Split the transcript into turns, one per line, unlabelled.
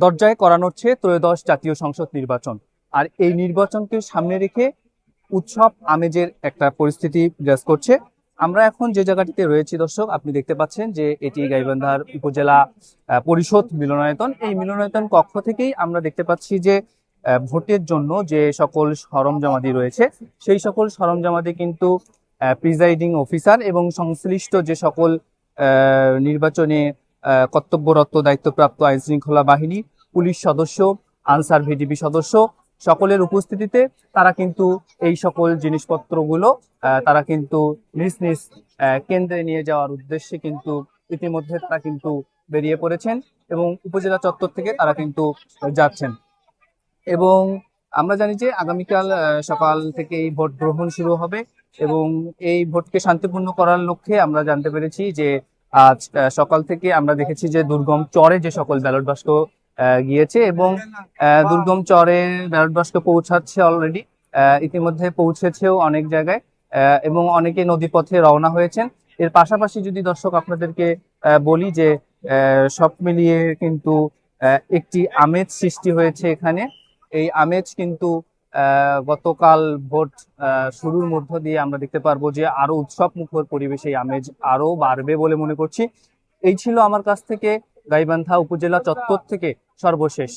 দরজায় করানো হচ্ছে ত্রয়োদশ জাতীয় সংসদ নির্বাচন। আর এই নির্বাচনকে সামনে রেখে উৎসব আমেজের একটা পরিস্থিতি বিরাজ করছে। আমরা এখন যে জায়গাটিতে রয়েছি দর্শক, আপনি দেখতে পাচ্ছেন যে এটি গাইবান্ধার উপজেলা পরিষদ মিলনায়তন। এই মিলনায়তন কক্ষ থেকেই আমরা দেখতে পাচ্ছি যে ভোটের জন্য যে সকল সরঞ্জামাদি রয়েছে সেই সকল সরঞ্জামাদি কিন্তু প্রিজাইডিং অফিসার এবং সংশ্লিষ্ট যে সকল নির্বাচনে কর্তব্যরত দায়িত্বপ্রাপ্ত আইন শৃঙ্খলা বাহিনী, পুলিশ সদস্য, আনসার ভিডিপি সদস্য সকলের উপস্থিতিতে তারা কিন্তু এই সকল জিনিসপত্রগুলো তারা কিন্তু নিজ নিজ কেন্দ্রে নিয়ে যাওয়ার উদ্দেশ্যে কিন্তু ইতিমধ্যে তারা কিন্তু বেরিয়ে পড়েছেন এবং উপজেলা চত্বর থেকে তারা কিন্তু যাচ্ছেন। এবং আমরা জানি যে আগামীকাল সকাল থেকে এই ভোট গ্রহণ শুরু হবে এবং এই ভোটকে শান্তিপূর্ণ করার লক্ষ্যে আমরা জানতে পেরেছি যে আজ সকাল থেকে আমরা দেখেছি যে দুর্গম চরে যে সকল ব্যালট বাক্স গিয়েছে এবং দুর্গম চরে ব্যালট বাক্স পৌঁছাচ্ছে অলরেডি, ইতিমধ্যে পৌঁছেছেও অনেক জায়গায় এবং অনেকে নদীপথে রওনা হয়েছেন। এর পাশাপাশি যদি দর্শক আপনাদেরকে বলি যে সব মিলিয়ে কিন্তু একটি আমেজ সৃষ্টি হয়েছে এখানে। এই আমেজ কিন্তু গতকাল ভোট শুরুর মধ্য দিয়ে আমরা দেখতে পারবো যে আরো উৎসব মুখর পরিবেশে এই আমেজ আরো বাড়বে বলে মনে করছি। এই ছিল আমার কাছ থেকে গাইবান্ধা উপজেলা চত্বর থেকে সর্বশেষ।